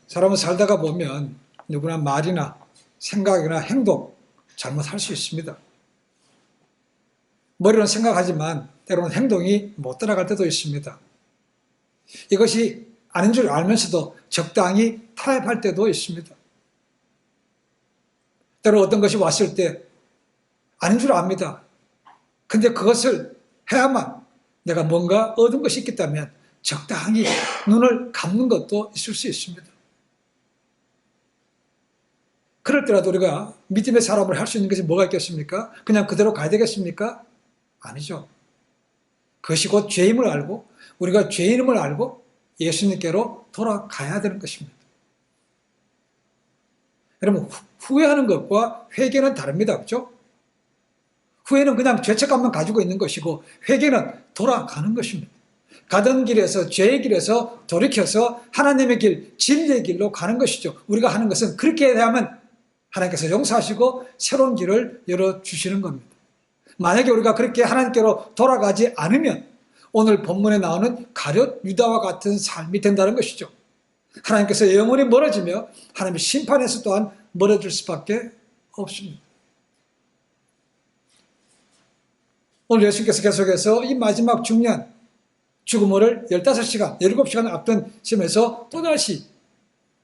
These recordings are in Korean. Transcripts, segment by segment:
사람은 살다가 보면 누구나 말이나 생각이나 행동 잘못할 수 있습니다. 머리로는 생각하지만 때로는 행동이 못 따라갈 때도 있습니다. 이것이 아닌 줄 알면서도 적당히 타협할 때도 있습니다. 때로 어떤 것이 왔을 때 아닌 줄 압니다. 근데 그것을 해야만 내가 뭔가 얻은 것이 있겠다면 적당히 눈을 감는 것도 있을 수 있습니다. 그럴 때라도 우리가 믿음의 사람을 할 수 있는 것이 뭐가 있겠습니까? 그냥 그대로 가야 되겠습니까? 아니죠. 그것이 곧 죄임을 알고 우리가 죄인임을 알고 예수님께로 돌아가야 되는 것입니다. 여러분, 후회하는 것과 회개는 다릅니다. 그렇죠? 후회는 그냥 죄책감만 가지고 있는 것이고 회개는 돌아가는 것입니다. 가던 길에서 죄의 길에서 돌이켜서 하나님의 길, 진리의 길로 가는 것이죠. 우리가 하는 것은 그렇게 하면 하나님께서 용서하시고 새로운 길을 열어주시는 겁니다. 만약에 우리가 그렇게 하나님께로 돌아가지 않으면 오늘 본문에 나오는 가룟 유다와 같은 삶이 된다는 것이죠. 하나님께서 영원히 멀어지며 하나님의 심판에서 또한 멀어질 수밖에 없습니다. 오늘 예수님께서 계속해서 이 마지막 중요한 죽음을 15시간, 17시간 앞둔 시점에서 또다시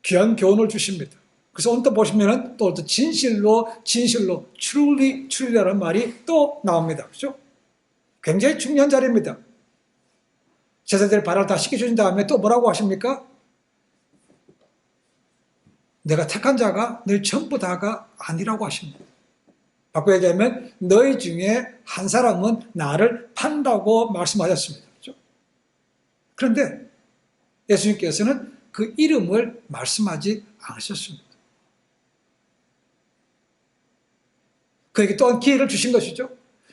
귀한 교훈을 주십니다. 그래서 오늘 또 보시면은 또 진실로, truly라는 말이 또 나옵니다. 그렇죠? 굉장히 중요한 자리입니다. 제자들의 발을 다 씻겨주신 다음에 또 뭐라고 하십니까? 내가 택한 자가 너희 전부 다가 아니라고 하십니다. 바꿔 얘기하면 너희 중에 한 사람은 나를 판다고 말씀하셨습니다. 그렇죠? 그런데 예수님께서는 그 이름을 말씀하지 않으셨습니다. 그에게 또한 기회를 주신 것이죠.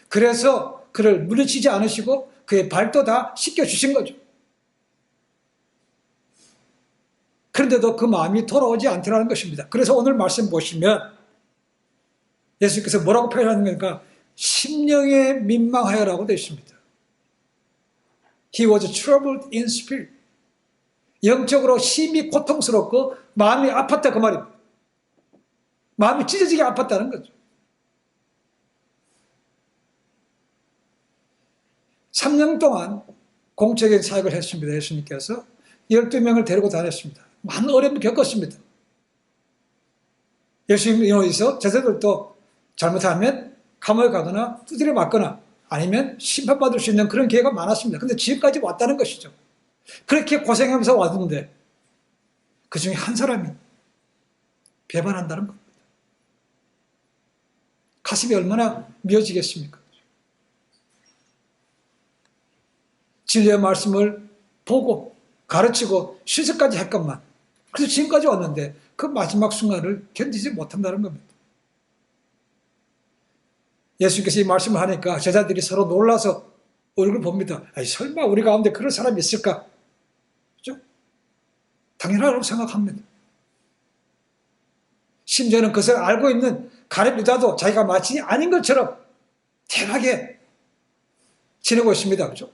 그래서 그를 물리치지 않으시고 그의 발도 다 씻겨주신 거죠. 그런데도 그 마음이 돌아오지 않더라는 것입니다. 그래서 오늘 말씀 보시면 예수님께서 뭐라고 표현하는 겁니까? 심령에 민망하여라고 되어 있습니다. He was troubled in spirit. 영적으로 심히 고통스럽고 마음이 아팠다 그 말입니다. 마음이 찢어지게 아팠다는 거죠. 3년 동안 공적인 사역을 했습니다. 예수님께서 12명을 데리고 다녔습니다. 많은 어려움을 겪었습니다. 예수님께서 제자들도 잘못하면 감옥에 가거나 두드려 맞거나 아니면 심판받을 수 있는 그런 기회가 많았습니다. 그런데 지금까지 왔다는 것이죠. 그렇게 고생하면서 왔는데 그 중에 한 사람이 배반한다는 겁니다. 가슴이 얼마나 미어지겠습니까? 진리의 말씀을 보고 가르치고 실습까지 했건만 그래서 지금까지 왔는데 그 마지막 순간을 견디지 못한다는 겁니다. 예수님께서 이 말씀을 하니까 제자들이 서로 놀라서 얼굴을 봅니다. 아니, 설마 우리 가운데 그런 사람이 있을까? 그렇죠? 당연하다고 생각합니다. 심지어는 그것을 알고 있는 가룟 유다도 자기가 마치 아닌 것처럼 태연하게 지내고 있습니다. 그렇죠?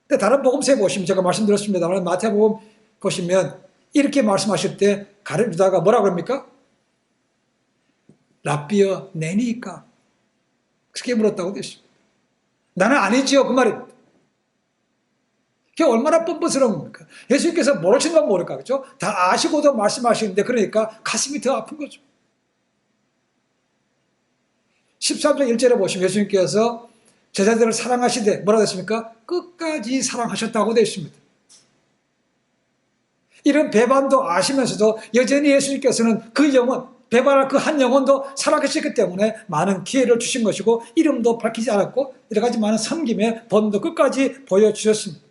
근데 다른 복음서에 보시면 제가 말씀드렸습니다만 마태복음 보시면 이렇게 말씀하실 때 가룟 유다가 뭐라고 합니까? 라비어 내니까 그렇게 물었다고 되어 있습니다. 나는 아니지요 그 말입니다. 그게 얼마나 뻔뻔스러운 겁니까? 예수님께서 모르시는 건 모를까 그렇죠? 다 아시고도 말씀하시는데 그러니까 가슴이 더 아픈 거죠. 13장 1절에 보시면 예수님께서 제자들을 사랑하시되 뭐라고 했습니까? 끝까지 사랑하셨다고 되어 있습니다. 이런 배반도 아시면서도 여전히 예수님께서는 그 영혼, 배반할 그 한 영혼도 살아계셨기 때문에 많은 기회를 주신 것이고 이름도 밝히지 않았고 여러 가지 많은 섬김의 본도 끝까지 보여주셨습니다.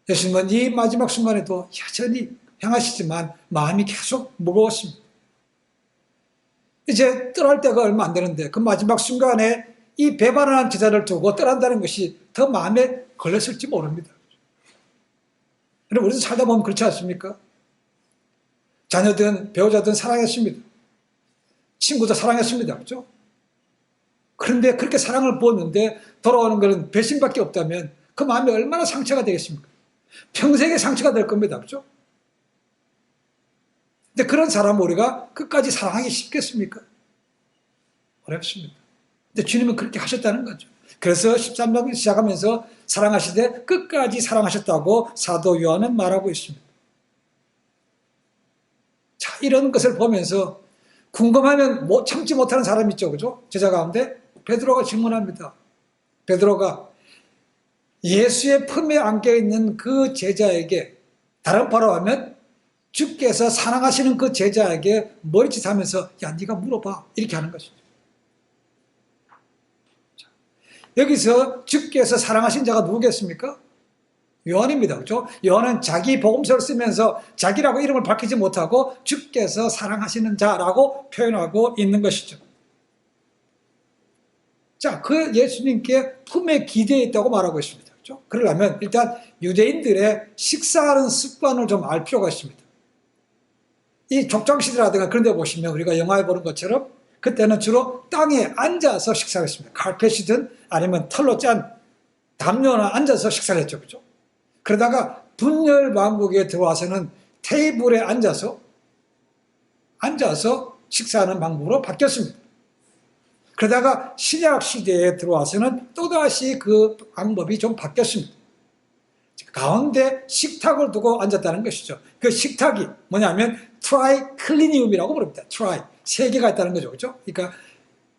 예수님은 이 마지막 순간에도 여전히 향하시지만 마음이 계속 무거웠습니다. 이제 떠날 때가 얼마 안 되는데 그 마지막 순간에 이 배반하는 제자를 두고 떠난다는 것이 더 마음에 걸렸을지 모릅니다. 여러분 우리도 살다 보면 그렇지 않습니까? 자녀든 배우자든 사랑했습니다. 친구도 사랑했습니다. 그렇죠? 그런데 그렇게 사랑을 부었는데 돌아오는 것은 배신밖에 없다면 그 마음이 얼마나 상처가 되겠습니까? 평생의 상처가 될 겁니다. 그렇죠? 근데 그런 사람을 우리가 끝까지 사랑하기 쉽겠습니까? 어렵습니다. 근데 주님은 그렇게 하셨다는 거죠. 그래서 13장 시작하면서 사랑하시되 끝까지 사랑하셨다고 사도 요한은 말하고 있습니다. 자, 이런 것을 보면서 궁금하면 참지 못하는 사람이 있죠. 그죠? 제자 가운데 베드로가 질문합니다. 베드로가 예수의 품에 안겨 있는 그 제자에게, 다른 바로 하면 주께서 사랑하시는 그 제자에게 머리짓 하면서 야, 네가 물어봐. 이렇게 하는 것이죠. 여기서 주께서 사랑하신 자가 누구겠습니까? 요한입니다. 그렇죠? 요한은 자기 복음서를 쓰면서 자기라고 이름을 밝히지 못하고 주께서 사랑하시는 자라고 표현하고 있는 것이죠. 자, 그 예수님께 품에 기대해 있다고 말하고 있습니다. 그렇죠? 그러려면 일단 유대인들의 식사하는 습관을 좀 알 필요가 있습니다. 이 족장시대라든가 그런 데 보시면 우리가 영화에 보는 것처럼 그때는 주로 땅에 앉아서 식사를 했습니다. 칼펫이든 아니면 털로 짠 담요나 앉아서 식사를 했죠. 그렇죠? 그러다가 분열왕국에 들어와서는 테이블에 앉아서 식사하는 방법으로 바뀌었습니다. 그러다가 신약시대에 들어와서는 또다시 그 방법이 좀 바뀌었습니다. 가운데 식탁을 두고 앉았다는 것이죠. 그 식탁이 뭐냐면 트라이클리니움이라고 부릅니다. 트라이, 세 개가 있다는 거죠. 그렇죠? 그러니까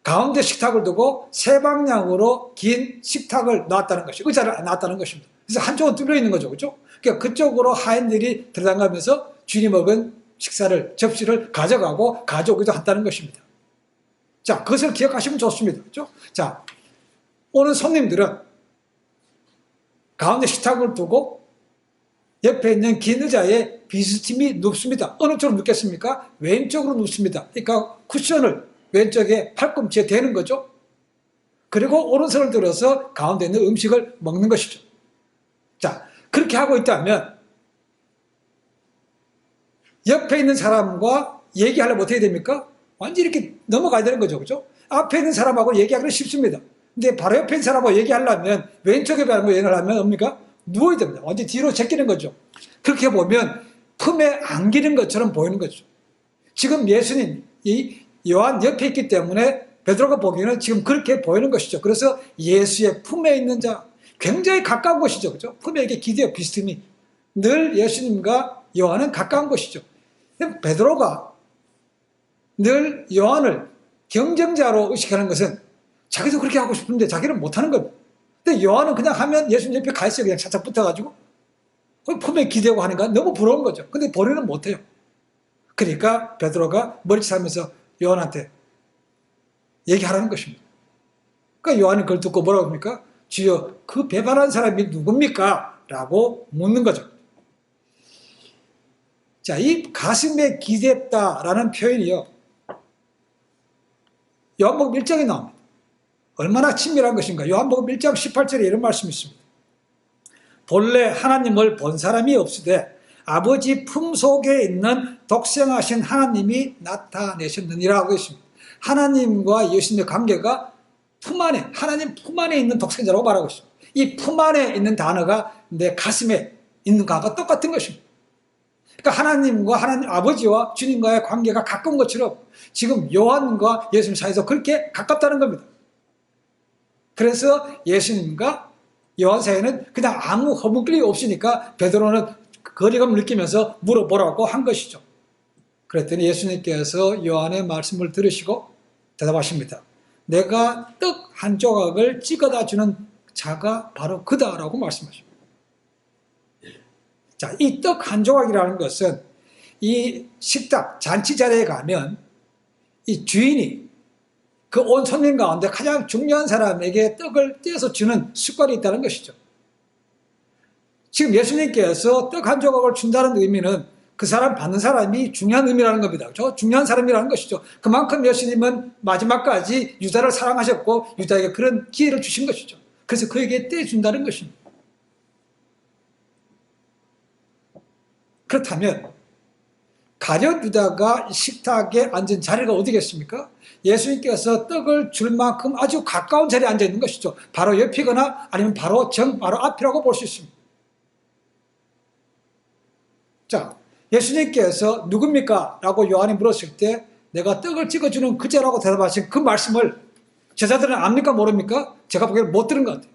가운데 식탁을 두고 세 방향으로 긴 식탁을 놨다는 것이, 의자를 놨다는 것입니다. 그래서 한쪽은 뚫려 있는 거죠. 그렇죠? 그러니까 그쪽으로 하인들이 들어가면서 주인이 먹은 식사를, 접시를 가져가고 가져오기도 한다는 것입니다. 자, 그것을 기억하시면 좋습니다. 그렇죠? 자, 오는 손님들은 가운데 식탁을 두고 옆에 있는 긴 의자에 비스듬히 눕습니다. 어느 쪽으로 눕겠습니까? 왼쪽으로 눕습니다. 그러니까 쿠션을 왼쪽에 팔꿈치에 대는 거죠. 그리고 오른손을 들어서 가운데 있는 음식을 먹는 것이죠. 자, 그렇게 하고 있다면 옆에 있는 사람과 얘기하려면 어떻게 됩니까? 완전히 이렇게 넘어가야 되는 거죠. 그죠? 앞에 있는 사람하고 얘기하기는 쉽습니다. 근데 바로 옆에 있는 사람하고 얘기하려면, 왼쪽에 바라고 얘기를 하면 뭡니까? 누워야 됩니다. 완전히 뒤로 제끼는 거죠. 그렇게 보면 품에 안기는 것처럼 보이는 거죠. 지금 예수님, 이 요한 옆에 있기 때문에 베드로가 보기에는 지금 그렇게 보이는 것이죠. 그래서 예수의 품에 있는 자, 굉장히 가까운 곳이죠. 그죠? 품에 이렇게 기대어 비스듬히. 늘 예수님과 요한은 가까운 곳이죠. 베드로가 늘 요한을 경쟁자로 의식하는 것은 자기도 그렇게 하고 싶은데 자기는 못하는 겁니다. 근데 요한은 그냥 하면 예수님 옆에 가 있어요. 그냥 차착 붙어가지고. 품에 기대고 하니까 너무 부러운 거죠. 근데 본인은 못해요. 그러니까 베드로가 머리짓 하면서 요한한테 얘기하라는 것입니다. 그러니까 요한이 그걸 듣고 뭐라고 합니까? 주여, 그 배반한 사람이 누굽니까? 라고 묻는 거죠. 자, 이 가슴에 기댔다라는 표현이요, 요한복음 1장에 나옵니다. 얼마나 친밀한 것인가. 요한복음 1장 18절에 이런 말씀이 있습니다. 본래 하나님을 본 사람이 없으되 아버지 품속에 있는 독생하신 하나님이 나타내셨느니라 하고 있습니다. 하나님과 예수님의 관계가 품 안에, 하나님 품 안에 있는 독생자라고 말하고 있습니다. 이 품 안에 있는 단어가 내 가슴에 있는 것과 똑같은 것입니다. 그러니까 하나님과 하나님 아버지와 주님과의 관계가 가까운 것처럼 지금 요한과 예수님 사이에서 그렇게 가깝다는 겁니다. 그래서 예수님과 요한 사이에는 그냥 아무 허물길이 없으니까 베드로는 거리감을 느끼면서 물어보라고 한 것이죠. 그랬더니 예수님께서 요한의 말씀을 들으시고 대답하십니다. 내가 떡 한 조각을 찍어다 주는 자가 바로 그다라고 말씀하십니다. 자, 이 떡 한 조각이라는 것은 이 식탁, 잔치 자리에 가면 이 주인이 그 온 손님 가운데 가장 중요한 사람에게 떡을 떼어서 주는 습관이 있다는 것이죠. 지금 예수님께서 떡 한 조각을 준다는 의미는 그 사람 받는 사람이 중요한 의미라는 겁니다. 그렇죠? 중요한 사람이라는 것이죠. 그만큼 예수님은 마지막까지 유다를 사랑하셨고 유다에게 그런 기회를 주신 것이죠. 그래서 그에게 떼준다는 것입니다. 그렇다면 가룟 유다가 식탁에 앉은 자리가 어디겠습니까? 예수님께서 떡을 줄 만큼 아주 가까운 자리에 앉아 있는 것이죠. 바로 옆이거나 아니면 바로 앞이라고 볼 수 있습니다. 자, 예수님께서 누굽니까? 라고 요한이 물었을 때 내가 떡을 찍어주는 그자라고 대답하신 그 말씀을 제자들은 압니까 모릅니까? 제가 보기에는 못 들은 것 같아요.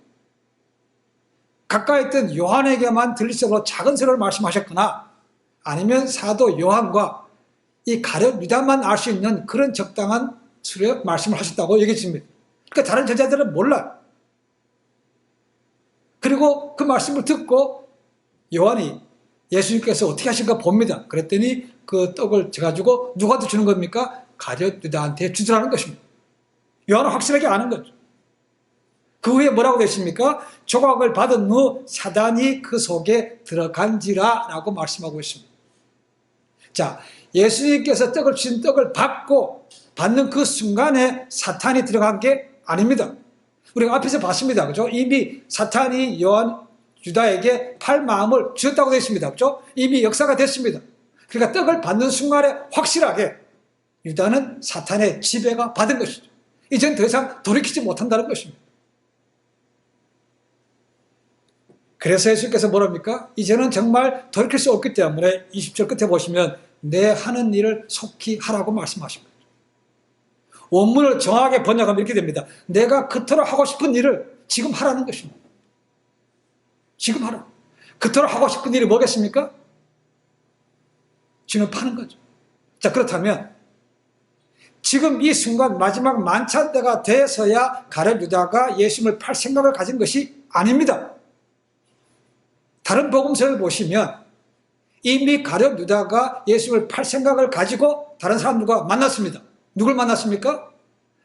가까이 있던 요한에게만 들릴 정도로 작은 소리를 말씀하셨거나 아니면 사도 요한과 이 가룟 유다만 알 수 있는 그런 적당한 수의 말씀을 하셨다고 얘기했습니다. 그러니까 다른 제자들은 몰라요. 그리고 그 말씀을 듣고 요한이 예수님께서 어떻게 하신가 봅니다. 그랬더니 그 떡을 가지고 누구한테 주는 겁니까? 가룟 유다한테 주더라는 것입니다. 요한은 확실하게 아는 거죠. 그 후에 뭐라고 되십니까? 조각을 받은 후 사단이 그 속에 들어간지라 라고 말씀하고 있습니다. 자, 예수님께서 떡을 주신 떡을 받는 그 순간에 사탄이 들어간 게 아닙니다. 우리가 앞에서 봤습니다. 그죠? 이미 사탄이 유다에게 팔 마음을 주었다고 되어 있습니다. 그죠? 이미 역사가 됐습니다. 그러니까 떡을 받는 순간에 확실하게 유다는 사탄의 지배가 받은 것이죠. 이젠 더 이상 돌이키지 못한다는 것입니다. 그래서 예수님께서 뭐랍니까? 이제는 정말 돌이킬 수 없기 때문에 20절 끝에 보시면 내 하는 일을 속히 하라고 말씀하십니다. 원문을 정확하게 번역하면 이렇게 됩니다. 내가 그토록 하고 싶은 일을 지금 하라는 것입니다. 지금 하라. 그토록 하고 싶은 일이 뭐겠습니까? 주님 파는 거죠. 자, 그렇다면 지금 이 순간 마지막 만찬 때가 돼서야 가룟 유다가 예수님을 팔 생각을 가진 것이 아닙니다. 다른 복음서를 보시면 이미 가룟 유다가 예수님을 팔 생각을 가지고 다른 사람들과 만났습니다. 누굴 만났습니까?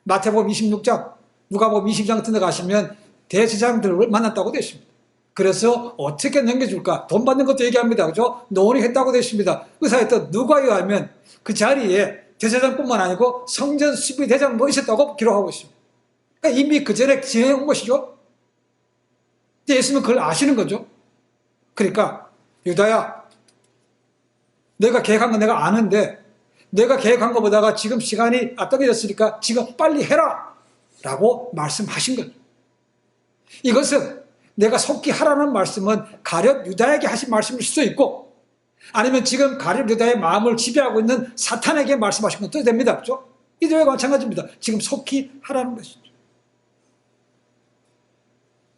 마태복음 26장, 누가복음 20장 같은 데 가시면 대제사장들을 만났다고 되어 있습니다. 그래서 어떻게 넘겨줄까? 돈 받는 것도 얘기합니다. 그죠? 논의했다고 되어 있습니다. 의사였던 누가에 하면 그 자리에 대제사장뿐만 아니고 성전 수비대장도 있었다고 기록하고 있습니다. 그러니까 이미 그 전에 진행한 것이죠. 근데 예수님은 그걸 아시는 거죠. 그러니까 유다야, 내가 계획한 건 내가 아는데 내가 계획한 것보다가 지금 시간이 앞당겨졌으니까 지금 빨리 해라 라고 말씀하신 거죠. 이것은 내가 속히 하라는 말씀은 가룟 유다에게 하신 말씀일 수도 있고 아니면 지금 가룟 유다의 마음을 지배하고 있는 사탄에게 말씀하신 것도 됩니다. 그렇죠? 이들과 마찬가지입니다. 지금 속히 하라는 것이죠.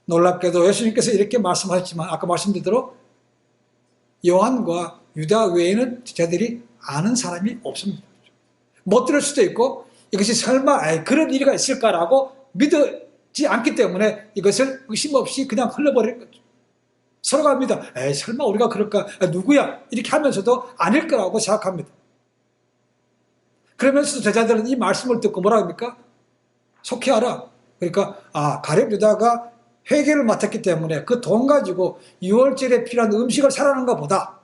놀랍게도 예수님께서 이렇게 말씀하셨지만 아까 말씀드린 대로 요한과 유다 외에는 제자들이 아는 사람이 없습니다. 못 들을 수도 있고 이것이 설마 그런 일이 있을까라고 믿지 않기 때문에 이것을 의심 없이 그냥 흘러버리는 거죠. 서로가 합니다. 설마 우리가 그럴까? 누구야? 이렇게 하면서도 아닐 거라고 생각합니다. 그러면서도 제자들은 이 말씀을 듣고 뭐라 합니까? 속히 하라. 그러니까 가룟 유다가 회개를 맡았기 때문에 그 돈 가지고 6월절에 필요한 음식을 사라는 것보다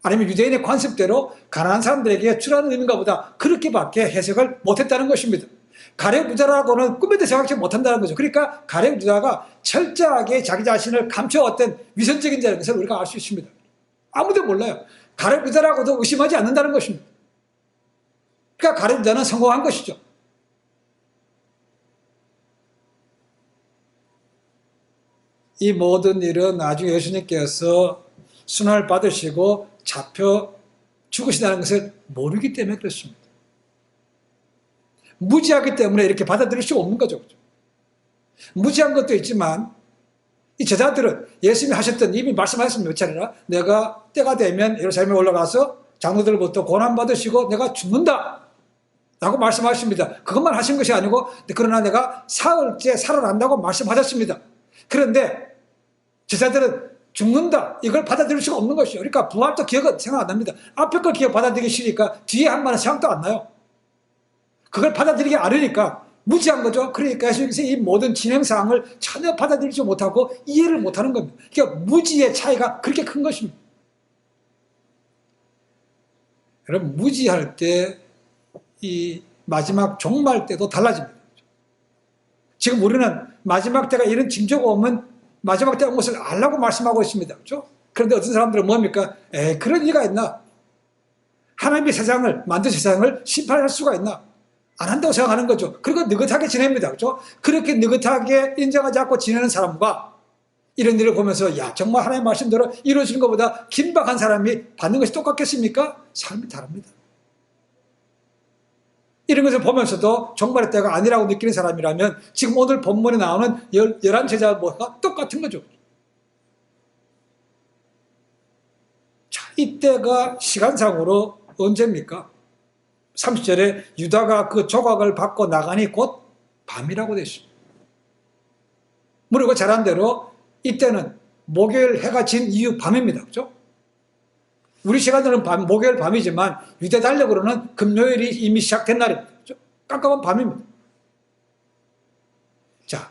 아니면 유대인의 관습대로 가난한 사람들에게 주라는 의미인가 보다 그렇게밖에 해석을 못했다는 것입니다. 가룟 유다라고는 꿈에도 생각지 못한다는 거죠. 그러니까 가룟 유다가 철저하게 자기 자신을 감춰왔던 위선적인 자라는 것을 우리가 알 수 있습니다. 아무도 몰라요. 가룟 유다라고도 의심하지 않는다는 것입니다. 그러니까 가룟 유다는 성공한 것이죠. 이 모든 일은 나중에 예수님께서 순환을 받으시고 잡혀 죽으시다는 것을 모르기 때문에 그렇습니다. 무지하기 때문에 이렇게 받아들일 수 없는 거죠. 무지한 것도 있지만 이 제자들은 예수님이 하셨던 이미 말씀하셨습니다. 몇 차례나 내가 때가 되면 예루살렘에 올라가서 장로들부터 고난받으시고 내가 죽는다 라고 말씀하십니다. 그것만 하신 것이 아니고 그러나 내가 사흘째 살아난다고 말씀하셨습니다. 그런데 제자들은 죽는다 이걸 받아들일 수가 없는 것이죠. 그러니까 부활도 생각 안 납니다. 앞에 걸 기억 받아들이기 싫으니까 뒤에 한 말은 생각도 안 나요. 그걸 받아들이기 않으니까 무지한 거죠. 그러니까 예수님께서 이 모든 진행사항을 전혀 받아들이지 못하고 이해를 못하는 겁니다. 그러니까 무지의 차이가 그렇게 큰 것입니다. 여러분 무지할 때 이 마지막 종말 때도 달라집니다. 지금 우리는 마지막 때가 이런 징조가 오면 마지막 때가 온 것을 알라고 말씀하고 있습니다. 그렇죠? 그런데 어떤 사람들은 뭡니까? 그런 리가 있나? 하나님이 만든 세상을 심판할 수가 있나? 안 한다고 생각하는 거죠. 그리고 느긋하게 지냅니다. 그렇죠? 그렇게 느긋하게 인정하지 않고 지내는 사람과 이런 일을 보면서 야 정말 하나님의 말씀대로 이루어지는 것보다 긴박한 사람이 받는 것이 똑같겠습니까? 삶이 다릅니다. 이런 것을 보면서도 종말의 때가 아니라고 느끼는 사람이라면 지금 오늘 본문에 나오는 11제자와 똑같은 거죠. 자, 이때가 시간상으로 언제입니까? 30절에 유다가 그 조각을 받고 나가니 곧 밤이라고 되어 있습니다. 우리가 잘 아는 대로 이때는 목요일 해가 진 이후 밤입니다. 그렇죠? 우리 시간으로는 목요일 밤이지만 유대 달력으로는 금요일이 이미 시작된 날입니다. 그렇죠? 깜깜한 밤입니다. 자,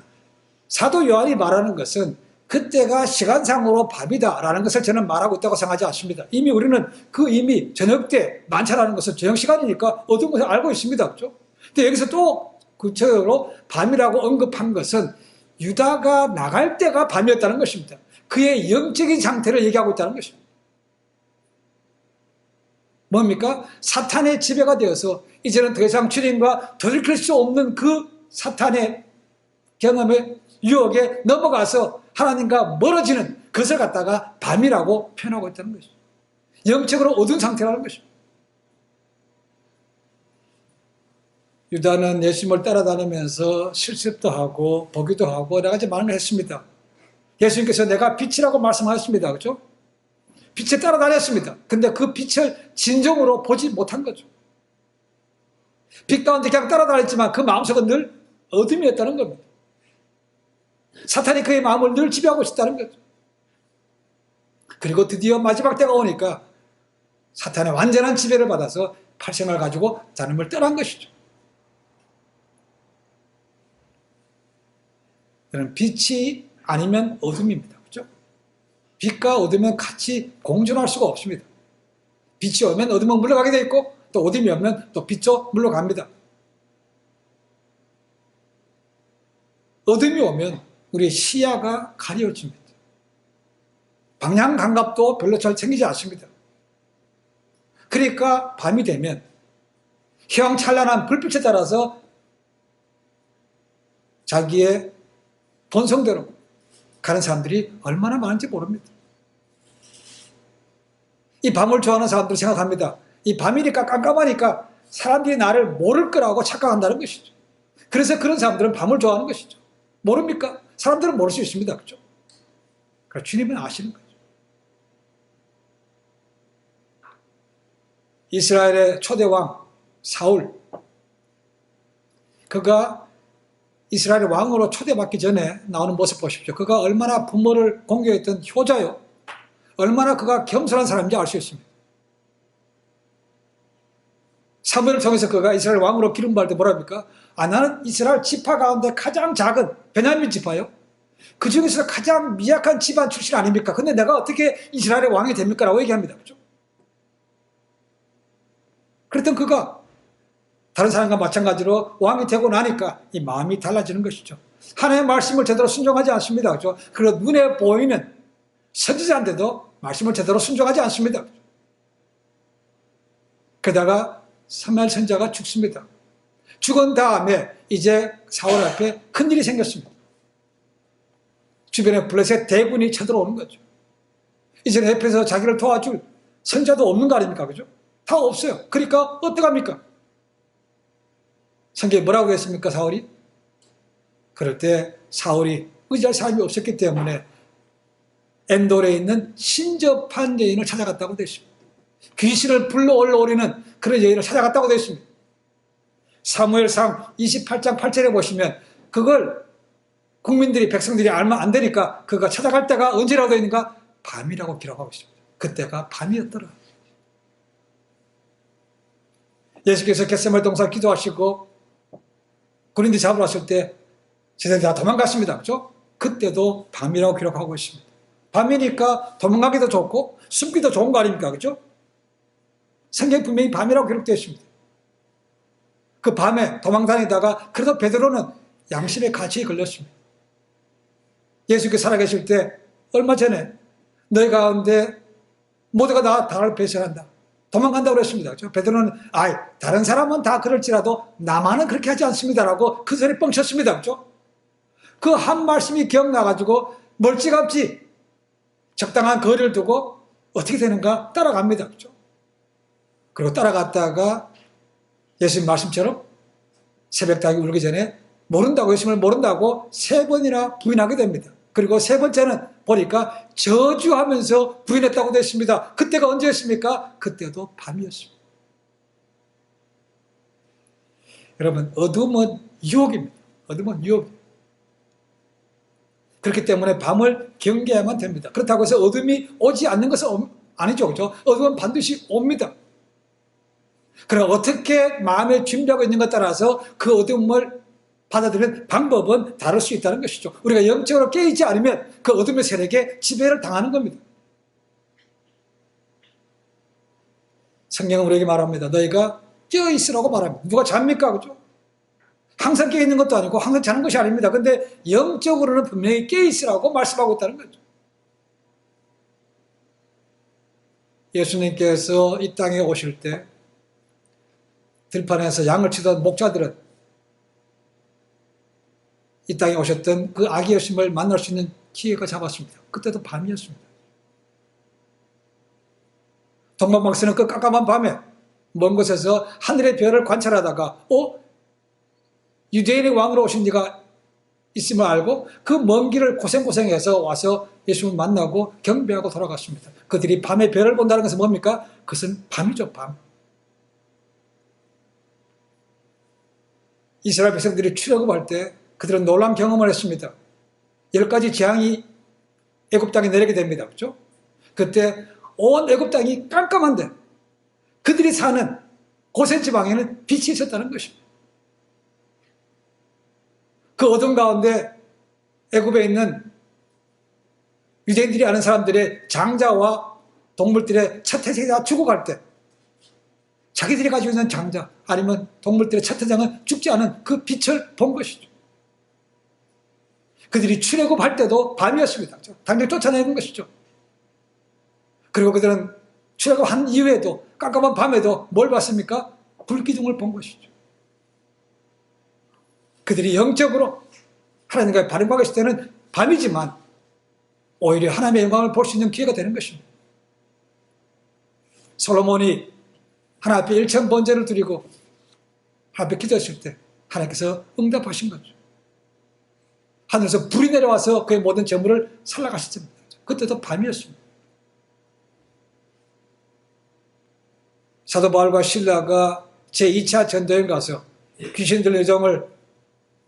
사도 요한이 말하는 것은 그때가 시간상으로 밤이다라는 것을 저는 말하고 있다고 생각하지 않습니다. 이미 우리는 이미 저녁 때 만찬하는 것은 저녁 시간이니까 어두운 것을 알고 있습니다. 그렇죠? 근데 여기서 또 구체적으로 밤이라고 언급한 것은 유다가 나갈 때가 밤이었다는 것입니다. 그의 영적인 상태를 얘기하고 있다는 것입니다. 뭡니까? 사탄의 지배가 되어서 이제는 더 이상 주님과 돌이킬 수 없는 그 사탄의 경험의 유혹에 넘어가서 하나님과 멀어지는 그것을 갖다가 밤이라고 표현하고 있다는 것입니다. 영적으로 어두운 상태라는 것입니다. 유다는 예수님을 따라다니면서 실습도 하고 보기도 하고 여러 가지 많은 걸 했습니다. 예수님께서 내가 빛이라고 말씀하셨습니다. 그렇죠? 빛에 따라다녔습니다. 근데 그 빛을 진정으로 보지 못한 거죠. 빛 가운데 그냥 따라다녔지만 그 마음속은 늘 어둠이었다는 겁니다. 사탄이 그의 마음을 늘 지배하고 있었다는 거죠. 그리고 드디어 마지막 때가 오니까 사탄의 완전한 지배를 받아서 팔생을 가지고 자님을 떠난 것이죠. 빛이 아니면 어둠입니다. 그렇죠? 빛과 어둠은 같이 공존할 수가 없습니다. 빛이 오면 어둠은 물러가게 되어 있고 또 어둠이 오면 또 빛도 물러갑니다. 어둠이 오면 우리의 시야가 가려집니다. 방향 감각도 별로 잘 생기지 않습니다. 그러니까 밤이 되면 휘황찬란한 불빛에 따라서 자기의 본성대로 가는 사람들이 얼마나 많은지 모릅니다. 이 밤을 좋아하는 사람들 생각합니다. 이 밤이니까 깜깜하니까 사람들이 나를 모를 거라고 착각한다는 것이죠. 그래서 그런 사람들은 밤을 좋아하는 것이죠. 모릅니까? 사람들은 모를 수 있습니다. 그렇죠? 그러니까 주님은 아시는 거죠. 이스라엘의 초대왕 사울, 그가 이스라엘의 왕으로 초대받기 전에 나오는 모습 보십시오. 그가 얼마나 부모를 공경했던 효자요. 얼마나 그가 겸손한 사람인지 알 수 있습니다. 사무엘을 통해서 그가 이스라엘 왕으로 기름받을 때 뭐라 합니까? 나는 이스라엘 지파 가운데 가장 작은 베냐민 지파요. 그 중에서 가장 미약한 집안 출신 아닙니까? 근데 내가 어떻게 이스라엘의 왕이 됩니까? 라고 얘기합니다. 그렇죠? 그랬던 그가 다른 사람과 마찬가지로 왕이 되고 나니까 이 마음이 달라지는 것이죠. 하나님의 말씀을 제대로 순종하지 않습니다. 그렇죠? 그리고 눈에 보이는 선지자인데도 말씀을 제대로 순종하지 않습니다. 그러다가 사무엘 선지자가 죽습니다. 죽은 다음에 이제 사울 앞에 큰일이 생겼습니다. 주변에 블레셋 대군이 쳐들어오는 거죠. 이제는 옆에서 자기를 도와줄 선지자도 없는 거 아닙니까? 그죠? 다 없어요. 그러니까 어떡합니까? 성경에 뭐라고 했습니까? 사울이? 그럴 때 사울이 의지할 사람이 없었기 때문에 엔돌에 있는 신접한 여인을 찾아갔다고 되어 있습니다. 귀신을 불러올리는 그런 여인을 찾아갔다고 되어 있습니다. 사무엘상 28장 8절에 보시면 그걸 국민들이 백성들이 알면 안 되니까 그가 찾아갈 때가 언제라고 되어 있는가? 밤이라고 기록하고 있습니다. 그때가 밤이었더라. 예수께서 겟세마네 동산 기도하시고 군인들이 잡으러 왔을 때 제자들이 다 도망갔습니다. 그렇죠? 그때도 밤이라고 기록하고 있습니다. 밤이니까 도망가기도 좋고 숨기도 좋은 거 아닙니까? 그렇죠? 성경에 분명히 밤이라고 기록되어 있습니다. 그 밤에 도망다니다가 그래도 베드로는 양심의 가치에 걸렸습니다. 예수께서 살아계실 때 얼마 전에 너희 가운데 모두가 나를 배신한다. 도망간다고 그랬습니다. 그렇죠? 베드로는 다른 사람은 다 그럴지라도 나만은 그렇게 하지 않습니다라고 그 소리 뻥쳤습니다. 그렇죠? 그 한 말씀이 기억나가지고 멀찌감치 적당한 거리를 두고 어떻게 되는가 따라갑니다. 그렇죠? 그리고 따라갔다가 예수님 말씀처럼 새벽 닭이 울기 전에 모른다고, 예수님을 모른다고 3번이나 부인하게 됩니다. 그리고 3번째는 보니까 저주하면서 부인했다고 되어 있습니다. 그때가 언제였습니까? 그때도 밤이었습니다. 여러분, 어둠은 유혹입니다. 어둠은 유혹입니다. 그렇기 때문에 밤을 경계해야만 됩니다. 그렇다고 해서 어둠이 오지 않는 것은 아니죠. 그렇죠? 어둠은 반드시 옵니다. 그럼 어떻게 마음에 준비하고 있는 것 따라서 그 어둠을 받아들이는 방법은 다를 수 있다는 것이죠. 우리가 영적으로 깨어있지 않으면 그 어둠의 세력에 지배를 당하는 겁니다. 성경은 우리에게 말합니다. 너희가 깨어있으라고 말합니다. 누가 잡니까? 그죠? 항상 깨어있는 것도 아니고 항상 자는 것이 아닙니다. 근데 영적으로는 분명히 깨어있으라고 말씀하고 있다는 거죠. 예수님께서 이 땅에 오실 때 들판에서 양을 치던 목자들은 이 땅에 오셨던 그 아기 예수님을 만날 수 있는 기회가 잡았습니다. 그때도 밤이었습니다. 동방박사는 그 깜깜한 밤에 먼 곳에서 하늘의 별을 관찰하다가 유대인의 왕으로 오신 이가 있음을 알고 그 먼 길을 고생고생해서 와서 예수님을 만나고 경배하고 돌아갔습니다. 그들이 밤에 별을 본다는 것은 뭡니까? 그것은 밤이죠, 밤. 이스라엘 백성들이 출애굽할 때 그들은 놀라운 경험을 했습니다. 10가지 재앙이 애굽 땅에 내리게 됩니다. 그렇죠? 그때 온 애굽 땅이 깜깜한데 그들이 사는 고센 지방에는 빛이 있었다는 것입니다. 그 어둠 가운데 애굽에 있는 유대인들이 아는 사람들의 장자와 동물들의 첫 태생이 다 죽어갈 때 자기들이 가지고 있는 장자 아니면 동물들의 첫 태생은 죽지 않은 그 빛을 본 것이죠. 그들이 출애굽할 때도 밤이었습니다. 당장 쫓아내는 것이죠. 그리고 그들은 출애굽한 이후에도 깜깜한 밤에도 뭘 봤습니까? 불기둥을 본 것이죠. 그들이 영적으로 하나님과 바른과 있을 때는 밤이지만 오히려 하나님의 영광을 볼 수 있는 기회가 되는 것입니다. 솔로몬이 하나님 앞에 1천 번제를 드리고 하나님 앞에 기도했을 때 하나님께서 응답하신 거죠. 하늘에서 불이 내려와서 그의 모든 재물을 살라가셨습니다. 그때도 밤이었습니다. 사도 바울과 실라가 제2차 전도여행 가서 귀신들 여정을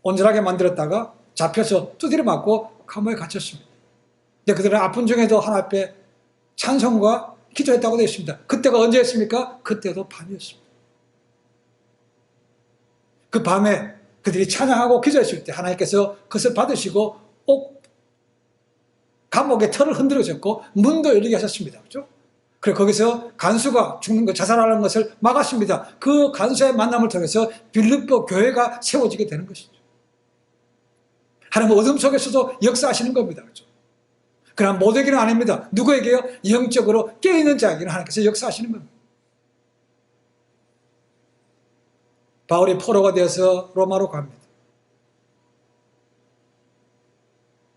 온전하게 만들었다가 잡혀서 두드려 맞고 감옥에 갇혔습니다. 근데 그들은 아픈 중에도 하나님 앞에 찬송과 기도했다고 되어 있습니다. 그때가 언제였습니까? 그때도 밤이었습니다. 그 밤에 그들이 찬양하고 기도했을 때 하나님께서 그것을 받으시고 감옥의 털을 흔들어줬고 문도 열리게 하셨습니다. 그렇죠? 그리고 거기서 간수가 죽는 것, 자살하는 것을 막았습니다. 그 간수의 만남을 통해서 빌립보 교회가 세워지게 되는 것이죠. 하나님은 어둠 속에서도 역사하시는 겁니다. 그렇죠? 그러나 모두에게는 아닙니다. 누구에게요? 영적으로 깨어있는 자에게는 하나님께서 역사하시는 겁니다. 바울이 포로가 되어서 로마로 갑니다.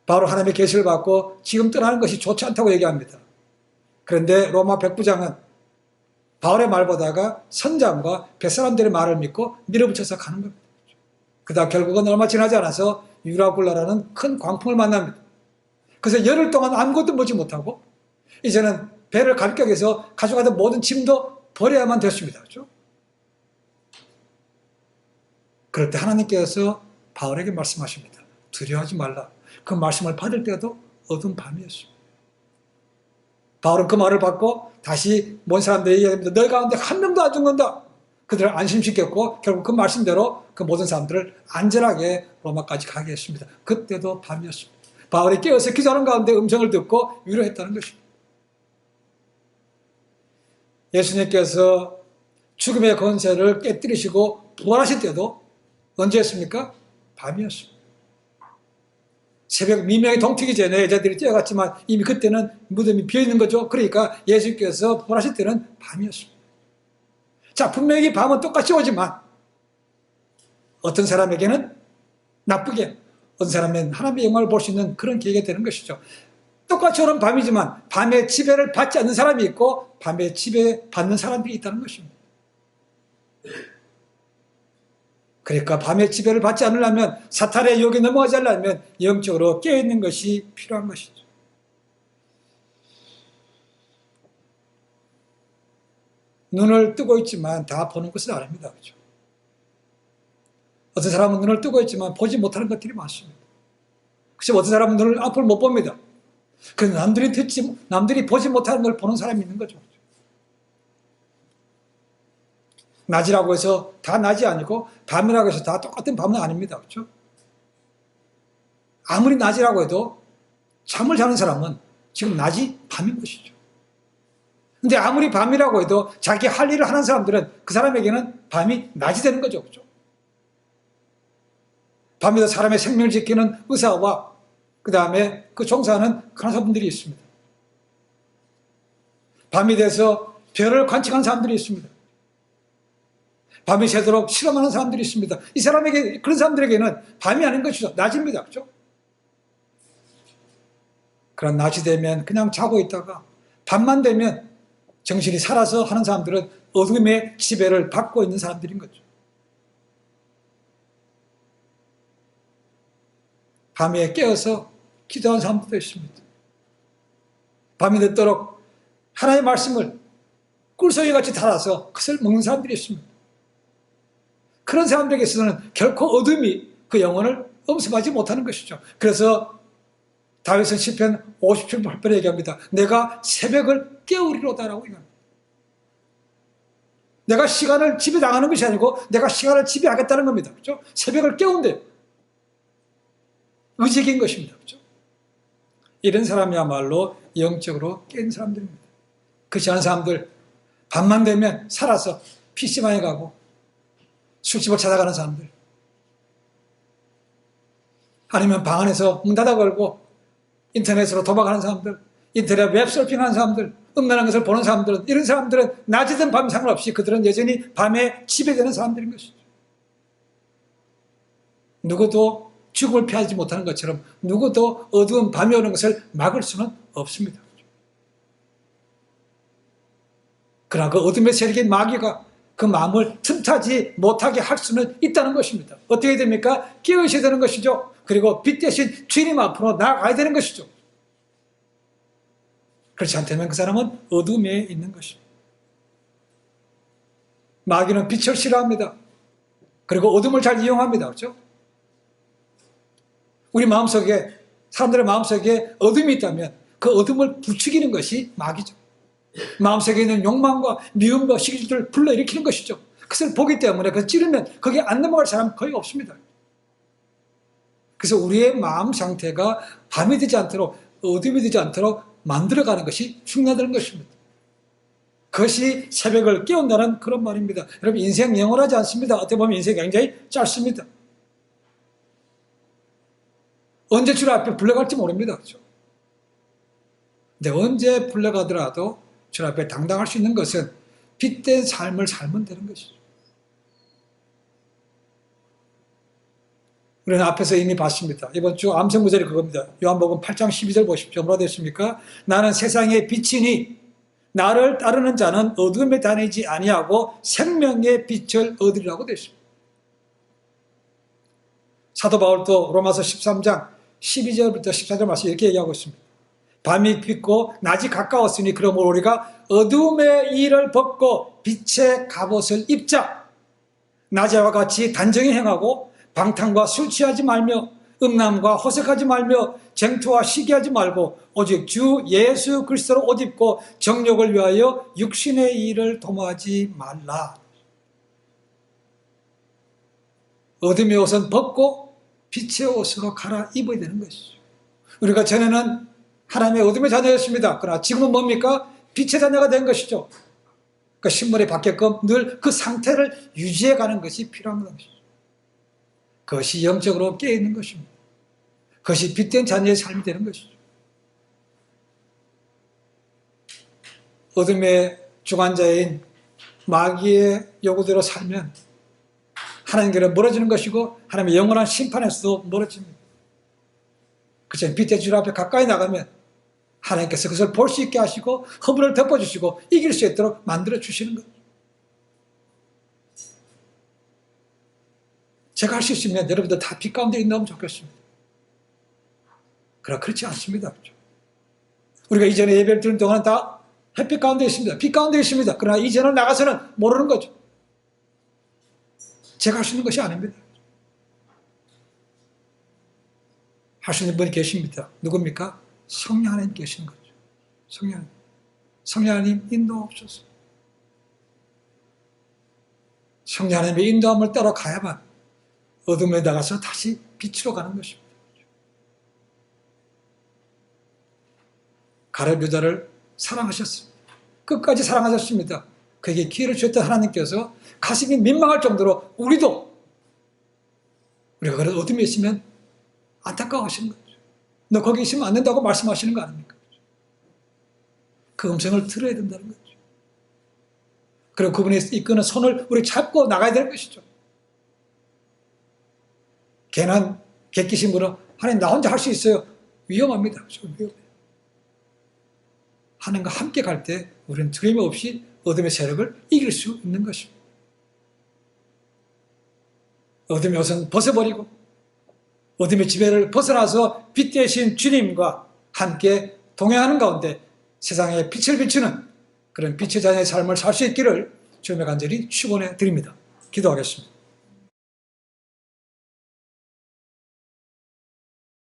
바울은 하나님의 계시를 받고 지금 떠나는 것이 좋지 않다고 얘기합니다. 그런데 로마 백부장은 바울의 말보다가 선장과 뱃사람들의 말을 믿고 밀어붙여서 가는 겁니다. 그러다 결국은 얼마 지나지 않아서 유라굴라라는 큰 광풍을 만납니다. 그래서 열흘 동안 아무것도 먹지 못하고 이제는 배를 갈격해서 가져가던 모든 짐도 버려야만 됐습니다. 그렇죠? 그럴 때 하나님께서 바울에게 말씀하십니다. 두려워하지 말라. 그 말씀을 받을 때도 어두운 밤이었습니다. 바울은 그 말을 받고 다시 먼 사람들에게 얘기합니다. 너희 가운데 한 명도 안 죽는다. 그들을 안심시켰고 결국 그 말씀대로 그 모든 사람들을 안전하게 로마까지 가게 했습니다. 그때도 밤이었습니다. 바울이 깨어서 기도하는 가운데 음성을 듣고 위로했다는 것입니다. 예수님께서 죽음의 권세를 깨뜨리시고 부활하실 때도 언제였습니까? 밤이었습니다. 새벽 미명이 동트기 전에 여자들이 뛰어갔지만 이미 그때는 무덤이 비어있는 거죠. 그러니까 예수님께서 부활하실 때는 밤이었습니다. 자, 분명히 밤은 똑같이 오지만 어떤 사람에게는 나쁘게, 어떤 사람은 하나님의 영광을 볼 수 있는 그런 계기가 되는 것이죠. 똑같이 오는 밤이지만 밤에 지배를 받지 않는 사람이 있고 밤에 지배받는 사람들이 있다는 것입니다. 그러니까 밤에 지배를 받지 않으려면, 사탄의 유혹에 넘어가지 않으려면 영적으로 깨어있는 것이 필요한 것이죠. 눈을 뜨고 있지만 다 보는 것은 아닙니다. 그렇죠? 어떤 사람은 눈을 뜨고 있지만 보지 못하는 것들이 많습니다. 그래서 어떤 사람은 눈을 앞을 못 봅니다. 그 남들이 보지 못하는 걸 보는 사람이 있는 거죠. 낮이라고 해서 다 낮이 아니고 밤이라고 해서 다 똑같은 밤은 아닙니다. 그렇죠? 아무리 낮이라고 해도 잠을 자는 사람은 지금 낮이 밤인 것이죠. 근데 아무리 밤이라고 해도 자기 할 일을 하는 사람들은 그 사람에게는 밤이 낮이 되는 거죠. 그렇죠? 밤에도 사람의 생명을 지키는 의사와 그 다음에 그 종사하는 간호사분들이 있습니다. 밤이 돼서 별을 관측하는 사람들이 있습니다. 밤이 새도록 실험하는 사람들이 있습니다. 이 사람에게, 그런 사람들에게는 밤이 아닌 것이죠. 낮입니다. 그렇죠? 그런 낮이 되면 그냥 자고 있다가 밤만 되면 정신이 살아서 하는 사람들은 어둠의 지배를 받고 있는 사람들인 거죠. 밤에 깨어서 기도하는 사람들도 있습니다. 밤이 늦도록 하나님의 말씀을 꿀송이같이 달아서 그것을 먹는 사람들이 있습니다. 그런 사람들에게 있어서는 결코 어둠이 그 영혼을 엄습하지 못하는 것이죠. 그래서 다윗은 시편 57편 8절에 얘기합니다. 내가 새벽을 깨우리로다라고 얘기합니다. 내가 시간을 지배당하는 것이 아니고 내가 시간을 지배하겠다는 겁니다. 그렇죠? 새벽을 깨운대요. 의지인 것입니다. 그렇죠? 이런 사람이야말로 영적으로 깬 사람들입니다. 그렇지 않은 사람들, 밤만 되면 살아서 PC방에 가고 술집을 찾아가는 사람들, 아니면 방 안에서 문 닫아 걸고 인터넷으로 도박하는 사람들, 인터넷 웹서핑하는 사람들, 음란한 것을 보는 사람들은, 이런 사람들은 낮이든 밤 상관없이 그들은 여전히 밤에 지배되는 사람들인 것이죠. 누구도 죽음을 피하지 못하는 것처럼 누구도 어두운 밤이 오는 것을 막을 수는 없습니다. 그러나 그 어둠의 세력인 마귀가 그 마음을 틈타지 못하게 할 수는 있다는 것입니다. 어떻게 됩니까? 깨어있어야 되는 것이죠. 그리고 빛 대신 주님 앞으로 나아가야 되는 것이죠. 그렇지 않다면 그 사람은 어둠에 있는 것입니다. 마귀는 빛을 싫어합니다. 그리고 어둠을 잘 이용합니다. 그렇죠? 우리 마음속에, 사람들의 마음속에 어둠이 있다면 그 어둠을 부추기는 것이 마귀죠. 마음속에 있는 욕망과 미움과 시기질을 불러일으키는 것이죠. 그것을 보기 때문에 그걸 찌르면 거기에 안 넘어갈 사람은 거의 없습니다. 그래서 우리의 마음 상태가 밤이 되지 않도록, 어둠이 되지 않도록 만들어가는 것이 중요하다는 것입니다. 그것이 새벽을 깨운다는 그런 말입니다. 여러분, 인생 영원하지 않습니다. 어떻게 보면 인생이 굉장히 짧습니다. 언제 주님 앞에 불러갈지 모릅니다. 그렇죠? 근데 언제 불러가더라도 주님 앞에 당당할 수 있는 것은 빛된 삶을 살면 되는 것이죠. 우리는 앞에서 이미 봤습니다. 이번 주 암송구절이 그겁니다. 요한복음 8장 12절 보십시오. 뭐라 되었습니까? 나는 세상의 빛이니 나를 따르는 자는 어둠에 다니지 아니하고 생명의 빛을 얻으리라고 되었습니다. 사도 바울도 로마서 13장 12절부터 14절 말씀 이렇게 얘기하고 있습니다. 밤이 깊고 낮이 가까웠으니 그러므로 우리가 어둠의 일을 벗고 빛의 갑옷을 입자. 낮에와 같이 단정히 행하고 방탕과 술 취하지 말며 음란과 호색하지 말며 쟁투와 시기하지 말고 오직 주 예수 그리스도로 옷 입고 정욕을 위하여 육신의 일을 도모하지 말라. 어둠의 옷은 벗고 빛의 옷으로 갈아입어야 되는 것이죠. 우리가 전에는 하나님의 어둠의 자녀였습니다. 그러나 지금은 뭡니까? 빛의 자녀가 된 것이죠. 그 신분이 바뀌게끔 늘 그 상태를 유지해가는 것이 필요한 것이죠. 그것이 영적으로 깨어있는 것입니다. 그것이 빛된 자녀의 삶이 되는 것이죠. 어둠의 주관자인 마귀의 요구대로 살면 하나님께로 멀어지는 것이고 하나님의 영원한 심판에서도 멀어집니다. 그렇죠. 빛의 줄 앞에 가까이 나가면 하나님께서 그것을 볼 수 있게 하시고 허물을 덮어주시고 이길 수 있도록 만들어 주시는 거예요. 제가 할 수 있으면 여러분들 다 빛 가운데 있으면 좋겠습니다. 그러나 그렇지 않습니다. 그렇죠? 우리가 이전에 예배를 드리는 동안은 다 햇빛 가운데 있습니다. 빛 가운데 있습니다. 그러나 이전을 나가서는 모르는 거죠. 제가 할 수 있는 것이 아닙니다. 할 수 있는 분이 계십니다. 누굽니까? 성령 하나님 계시는 거죠. 성령 하나님 인도하옵소서. 성령 하나님의 인도함을 따라가야만 어둠에 나가서 다시 빛으로 가는 것입니다. 가룟 유다를 사랑하셨습니다. 끝까지 사랑하셨습니다. 그에게 기회를 주셨던 하나님께서 가슴이 민망할 정도로 우리가 그런 어둠에 있으면 안타까워하시는 거죠. 너 거기 있으면 안 된다고 말씀하시는 거 아닙니까? 그 음성을 들어야 된다는 거죠. 그리고 그분이 이끄는 손을 우리 잡고 나가야 되는 것이죠. 괜한 객기신 분은 하나님 나 혼자 할 수 있어요. 위험합니다. 위험해요. 하나님과 함께 갈 때 우리는 두려움 없이 어둠의 세력을 이길 수 있는 것입니다. 어둠의 옷은 벗어버리고 어둠의 지배를 벗어나서 빛 대신 주님과 함께 동행하는 가운데 세상에 빛을 비추는 그런 빛의 자녀의 삶을 살 수 있기를 주님의 간절히 축원해 드립니다. 기도하겠습니다.